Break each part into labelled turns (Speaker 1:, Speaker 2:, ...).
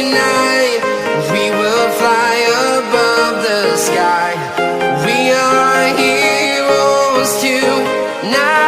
Speaker 1: tonight. We will fly above the sky. We are heroes tonight.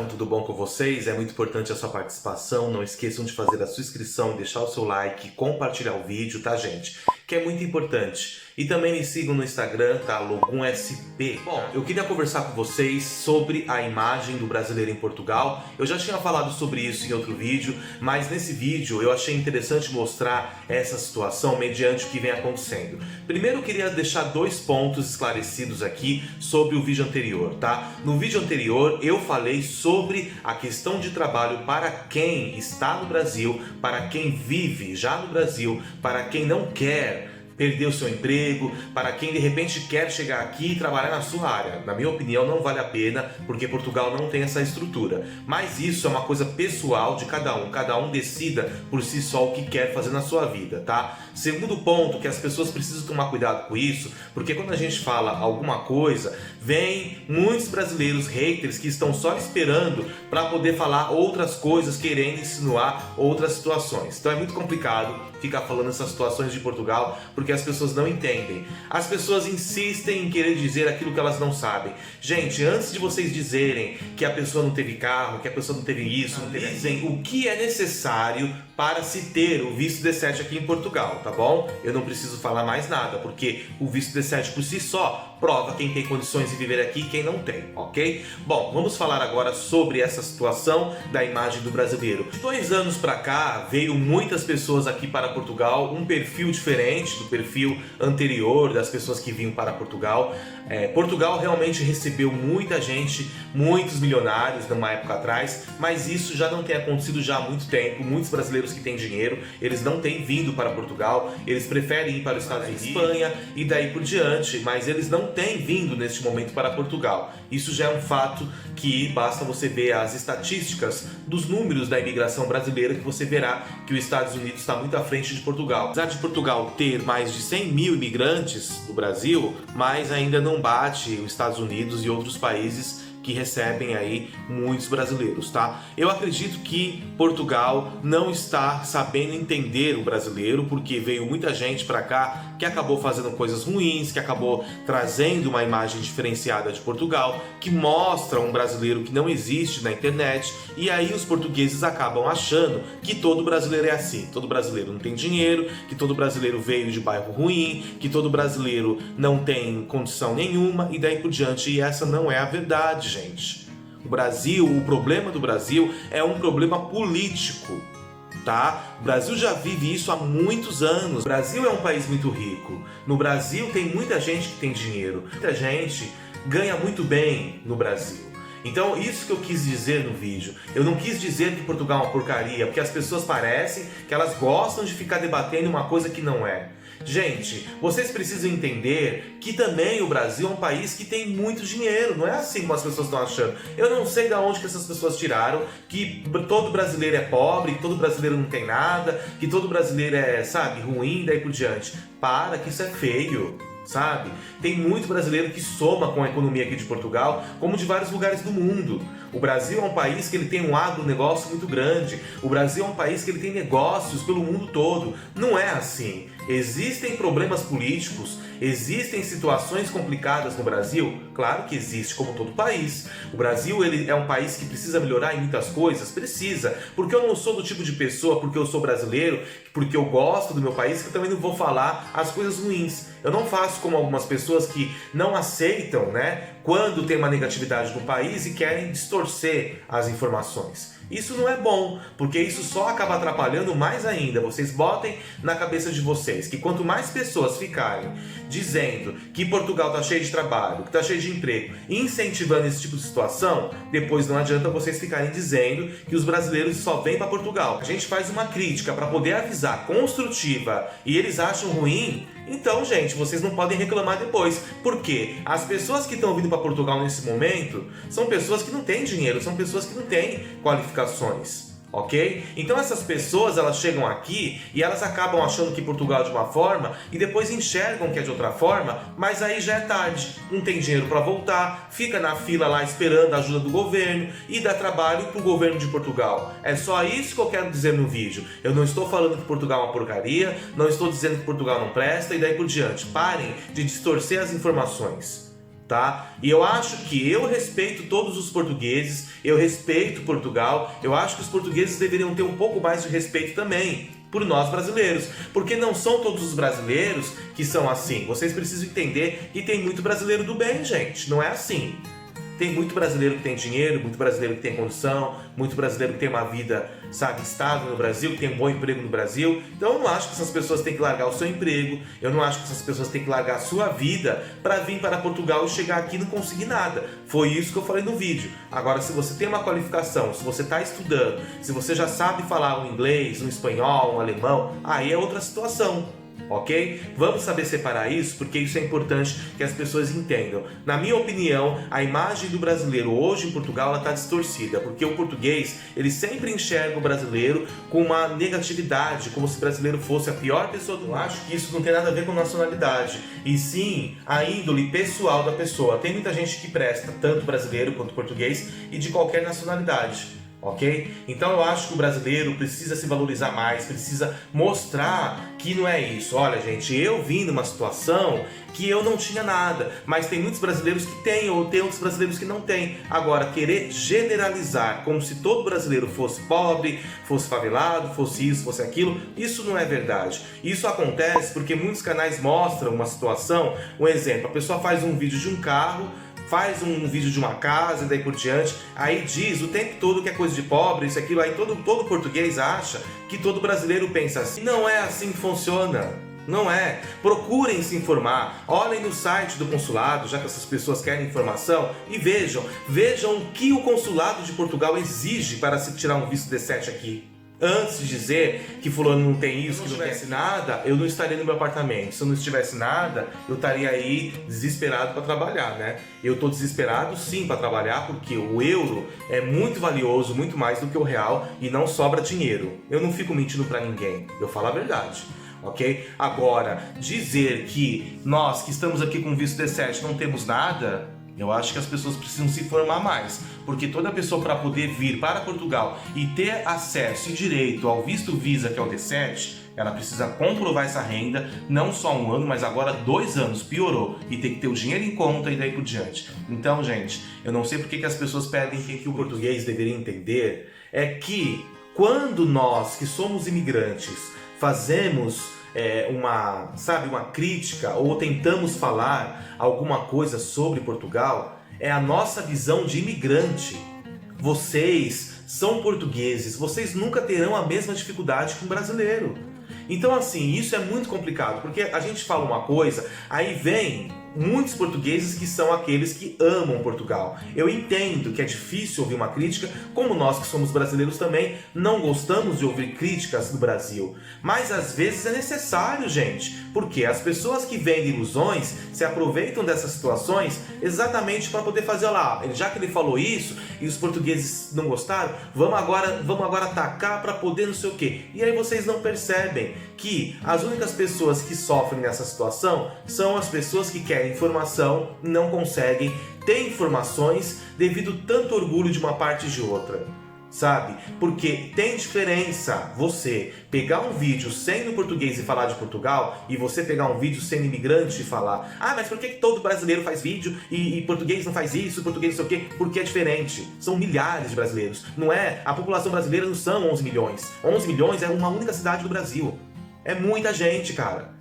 Speaker 2: Tudo bom com vocês? É muito importante a sua participação. Não esqueçam de fazer a sua inscrição e deixar o seu like, compartilhar o vídeo, tá, gente? Que é muito importante. E também me sigam no Instagram, tá? LogunSP. Bom, eu queria conversar com vocês sobre a imagem do brasileiro em Portugal. Eu já tinha falado sobre isso em outro vídeo, mas nesse vídeo eu achei interessante mostrar essa situação mediante o que vem acontecendo. Primeiro eu queria deixar dois pontos esclarecidos aqui sobre o vídeo anterior, tá? No vídeo anterior eu falei sobre a questão de trabalho para quem está no Brasil, para quem vive já no Brasil, para quem não quer perder o seu emprego, para quem de repente quer chegar aqui e trabalhar na sua área. Na minha opinião não vale a pena, porque Portugal não tem essa estrutura. Mas isso é uma coisa pessoal de cada um decida por si só o que quer fazer na sua vida, tá? Segundo ponto, que as pessoas precisam tomar cuidado com isso, porque quando a gente fala alguma coisa, vem muitos brasileiros haters que estão só esperando para poder falar outras coisas, querendo insinuar outras situações. Então é muito complicado ficar falando essas situações de Portugal, porque as pessoas não entendem. As pessoas insistem em querer dizer aquilo que elas não sabem. Gente, antes de vocês dizerem que a pessoa não teve carro, que a pessoa não teve isso, não teve... dizem o que é necessário para se ter o visto D7 aqui em Portugal, tá bom? Eu não preciso falar mais nada, porque o visto D7 por si só prova quem tem condições de viver aqui e quem não tem, ok? Bom, vamos falar agora sobre essa situação da imagem do brasileiro. De 2 anos para cá, veio muitas pessoas aqui para Portugal, um perfil diferente do perfil anterior das pessoas que vinham para Portugal. Portugal realmente recebeu muita gente, muitos milionários numa época atrás, mas isso já não tem acontecido já há muito tempo. Muitos brasileiros que têm dinheiro, eles não têm vindo para Portugal, eles preferem ir para os Estados Unidos, Espanha e daí por diante, mas eles não têm vindo neste momento para Portugal. Isso já é um fato que basta você ver as estatísticas dos números da imigração brasileira que você verá que os Estados Unidos está muito à frente de Portugal. Apesar de Portugal ter mais de 100 mil imigrantes no Brasil, mas ainda não bate os Estados Unidos e outros países que recebem aí muitos brasileiros, tá? Eu acredito que Portugal não está sabendo entender o brasileiro, porque veio muita gente para cá que acabou fazendo coisas ruins, que acabou trazendo uma imagem diferenciada de Portugal, que mostra um brasileiro que não existe na internet, e aí os portugueses acabam achando que todo brasileiro é assim, todo brasileiro não tem dinheiro, que todo brasileiro veio de bairro ruim, que todo brasileiro não tem condição nenhuma, e daí por diante, e essa não é a verdade, gente. O Brasil, o problema do Brasil é um problema político, tá? O Brasil já vive isso há muitos anos. O Brasil é um país muito rico. No Brasil tem muita gente que tem dinheiro. Muita gente ganha muito bem no Brasil. Então, isso que eu quis dizer no vídeo. Eu não quis dizer que Portugal é uma porcaria, porque as pessoas parecem que elas gostam de ficar debatendo uma coisa que não é. Gente, vocês precisam entender que também o Brasil é um país que tem muito dinheiro. Não é assim como as pessoas estão achando. Eu não sei de onde que essas pessoas tiraram que todo brasileiro é pobre, que todo brasileiro não tem nada, que todo brasileiro é, sabe, ruim, daí por diante. Para, que isso é feio. Sabe? Tem muito brasileiro que soma com a economia aqui de Portugal, como de vários lugares do mundo. O Brasil é um país que ele tem um agronegócio muito grande. O Brasil é um país que ele tem negócios pelo mundo todo. Não é assim. Existem problemas políticos, existem situações complicadas no Brasil? Claro que existe, como todo país. O Brasil ele é um país que precisa melhorar em muitas coisas? Precisa. Porque eu não sou do tipo de pessoa, porque eu sou brasileiro, porque eu gosto do meu país, que eu também não vou falar as coisas ruins. Eu não faço como algumas pessoas que não aceitam, né, quando tem uma negatividade no país e querem distorcer as informações. Isso não é bom, porque isso só acaba atrapalhando mais ainda. Vocês botem na cabeça de vocês que quanto mais pessoas ficarem dizendo que Portugal está cheio de trabalho, que está cheio de emprego, incentivando esse tipo de situação, depois não adianta vocês ficarem dizendo que os brasileiros só vêm para Portugal. A gente faz uma crítica para poder avisar, construtiva, e eles acham ruim. Então, gente, vocês não podem reclamar depois. Por quê? As pessoas que estão vindo para Portugal nesse momento são pessoas que não têm dinheiro, são pessoas que não têm qualificações. ok? Então essas pessoas, elas chegam aqui e elas acabam achando que Portugal é de uma forma e depois enxergam que é de outra forma, mas aí já é tarde, não tem dinheiro para voltar, fica na fila lá esperando a ajuda do governo e dá trabalho pro governo de Portugal. É só isso que eu quero dizer no vídeo. Eu não estou falando que Portugal é uma porcaria, não estou dizendo que Portugal não presta e daí por diante. Parem de distorcer as informações. Tá? E eu acho que eu respeito todos os portugueses, eu respeito Portugal, eu acho que os portugueses deveriam ter um pouco mais de respeito também por nós brasileiros, porque não são todos os brasileiros que são assim. Vocês precisam entender que tem muito brasileiro do bem, gente, não é assim. Tem muito brasileiro que tem dinheiro, muito brasileiro que tem condição, muito brasileiro que tem uma vida, sabe, estável no Brasil, que tem um bom emprego no Brasil. Então eu não acho que essas pessoas têm que largar o seu emprego, eu não acho que essas pessoas têm que largar a sua vida para vir para Portugal e chegar aqui e não conseguir nada. Foi isso que eu falei no vídeo. Agora, se você tem uma qualificação, se você está estudando, se você já sabe falar um inglês, um espanhol, um alemão, aí é outra situação. Ok? Vamos saber separar isso, porque isso é importante que as pessoas entendam. Na minha opinião, a imagem do brasileiro hoje em Portugal está distorcida, porque o português ele sempre enxerga o brasileiro com uma negatividade, como se o brasileiro fosse a pior pessoa do mundo. Eu acho que isso não tem nada a ver com nacionalidade, e sim a índole pessoal da pessoa. Tem muita gente que presta, tanto brasileiro quanto português, e de qualquer nacionalidade. Ok? Então eu acho que o brasileiro precisa se valorizar mais, precisa mostrar que não é isso. Olha, gente, eu vim numa situação que eu não tinha nada, mas tem muitos brasileiros que têm, ou tem outros brasileiros que não têm. Agora, querer generalizar como se todo brasileiro fosse pobre, fosse favelado, fosse isso, fosse aquilo, isso não é verdade. Isso acontece porque muitos canais mostram uma situação, um exemplo, a pessoa faz um vídeo de um carro, faz um vídeo de uma casa e daí por diante, aí diz o tempo todo que é coisa de pobre, isso, aquilo, aí todo português acha que todo brasileiro pensa assim. Não é assim que funciona, não é. Procurem se informar, olhem no site do consulado, já que essas pessoas querem informação, e vejam o que o consulado de Portugal exige para se tirar um visto D7 aqui. Antes de dizer que fulano não tem isso, que não tivesse nada, eu não estaria no meu apartamento. Se eu não estivesse nada, eu estaria aí desesperado para trabalhar, né? Eu estou desesperado sim para trabalhar, porque o euro é muito valioso, muito mais do que o real, e não sobra dinheiro. Eu não fico mentindo para ninguém, eu falo a verdade. Ok? Agora, dizer que nós que estamos aqui com visto D7 não temos nada, eu acho que as pessoas precisam se informar mais, porque toda pessoa para poder vir para Portugal e ter acesso e direito ao visto Visa, que é o D7, ela precisa comprovar essa renda, não só um ano, mas agora 2 anos, piorou, e tem que ter o dinheiro em conta e daí por diante. Então, gente, eu não sei porque que as pessoas pedem que o português deveria entender, é que quando nós, que somos imigrantes, fazemos uma crítica ou tentamos falar alguma coisa sobre Portugal, é a nossa visão de imigrante. Vocês são portugueses, vocês nunca terão a mesma dificuldade que um brasileiro. Então assim, isso é muito complicado, porque a gente fala uma coisa, aí vem muitos portugueses que são aqueles que amam Portugal. Eu entendo que é difícil ouvir uma crítica, como nós que somos brasileiros também não gostamos de ouvir críticas do Brasil. Mas às vezes é necessário, gente, porque as pessoas que vendem ilusões se aproveitam dessas situações exatamente para poder fazer, olha lá, já que ele falou isso e os portugueses não gostaram, vamos agora atacar para poder não sei o quê. E aí vocês não percebem que as únicas pessoas que sofrem nessa situação são as pessoas que querem informação, não conseguem ter informações devido tanto orgulho de uma parte e de outra, sabe? Porque tem diferença você pegar um vídeo sendo português e falar de Portugal e você pegar um vídeo sendo imigrante e falar, mas por que todo brasileiro faz vídeo e português não faz isso, português não sei o quê? Porque é diferente. São milhares de brasileiros. Não é? A população brasileira não são 11 milhões. 11 milhões é uma única cidade do Brasil. É muita gente, cara.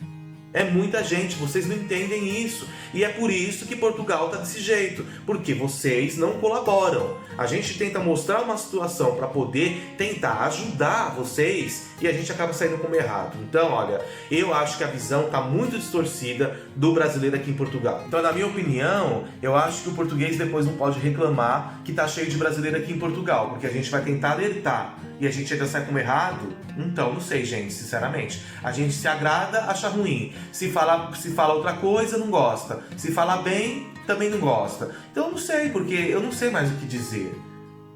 Speaker 2: É muita gente, vocês não entendem isso. E é por isso que Portugal está desse jeito, porque vocês não colaboram. A gente tenta mostrar uma situação para poder tentar ajudar vocês e a gente acaba saindo como errado. Então, olha, eu acho que a visão está muito distorcida do brasileiro aqui em Portugal. Então, na minha opinião, eu acho que o português depois não pode reclamar que tá cheio de brasileiro aqui em Portugal, porque a gente vai tentar alertar e a gente ainda sai como errado. Então, não sei, gente, sinceramente. A gente se agrada, acha ruim. Se fala outra coisa, não gosta. Se falar bem, também não gosta. Então eu não sei, porque eu não sei mais o que dizer.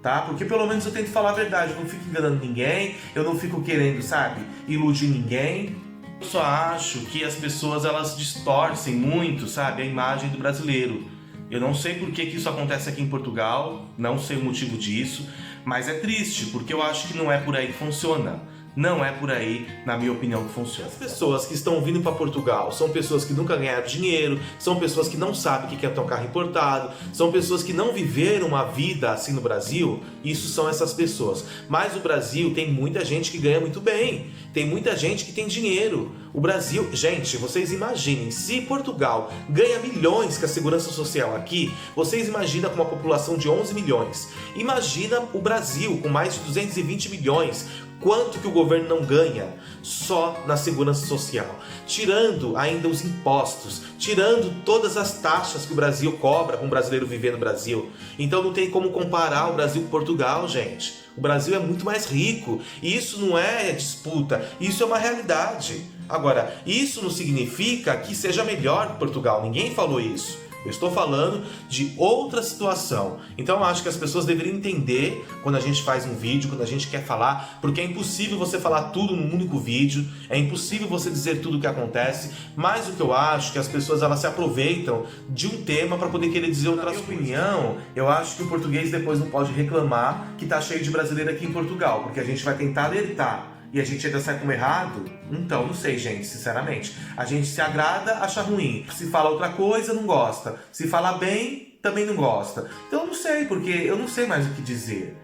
Speaker 2: tá? Porque pelo menos eu tento falar a verdade, eu não fico enganando ninguém, eu não fico querendo, sabe, iludir ninguém. Eu só acho que as pessoas, elas distorcem muito, sabe, a imagem do brasileiro. Eu não sei por que isso acontece aqui em Portugal, não sei o motivo disso, mas é triste, porque eu acho que não é por aí que funciona. Não é por aí, na minha opinião, que funciona. As pessoas que estão vindo para Portugal são pessoas que nunca ganharam dinheiro, são pessoas que não sabem o que é ter um carro importado, são pessoas que não viveram uma vida assim no Brasil. Isso são essas pessoas. Mas o Brasil tem muita gente que ganha muito bem, tem muita gente que tem dinheiro. O Brasil, gente, vocês imaginem, se Portugal ganha milhões com a segurança social aqui, vocês imaginam com uma população de 11 milhões. Imagina o Brasil com mais de 220 milhões. Quanto que o governo não ganha só na segurança social? Tirando ainda os impostos, tirando todas as taxas que o Brasil cobra para um brasileiro viver no Brasil. Então não tem como comparar o Brasil com Portugal, gente. O Brasil é muito mais rico e isso não é disputa, isso é uma realidade. Agora, isso não significa que seja melhor que Portugal, ninguém falou isso. Eu estou falando de outra situação. Então eu acho que as pessoas deveriam entender quando a gente faz um vídeo, quando a gente quer falar, porque é impossível você falar tudo num único vídeo, é impossível você dizer tudo o que acontece, mas o que eu acho é que as pessoas, elas se aproveitam de um tema para poder querer dizer outra opinião. Eu acho que o português depois não pode reclamar que tá cheio de brasileiro aqui em Portugal, porque a gente vai tentar alertar. E a gente ainda sai como errado? Então, não sei, gente, sinceramente. A gente se agrada, acha ruim. Se fala outra coisa, não gosta. Se fala bem, também não gosta. Então, eu não sei, porque eu não sei mais o que dizer,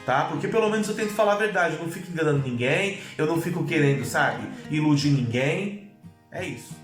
Speaker 2: tá? Porque pelo menos eu tento falar a verdade. Eu não fico enganando ninguém, eu não fico querendo, sabe, iludir ninguém. É isso.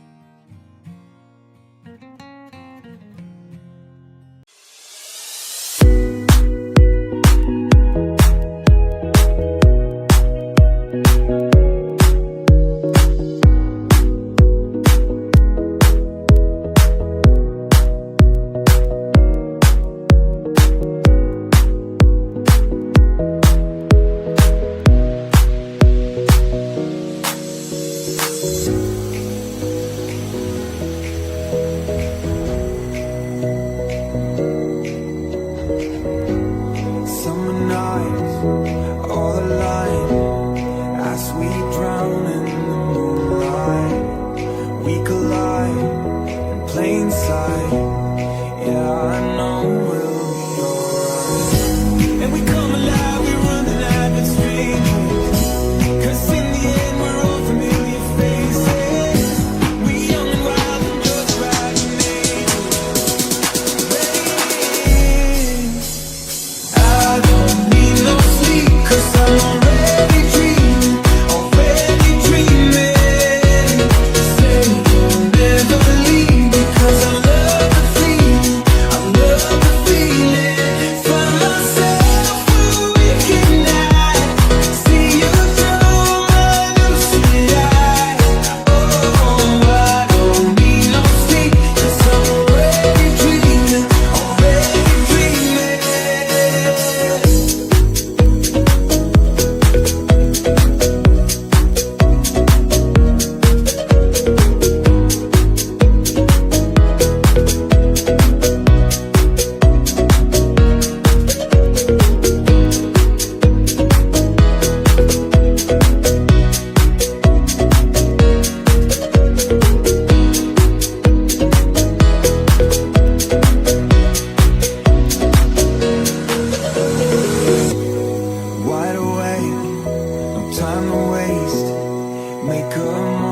Speaker 3: Time to waste, make a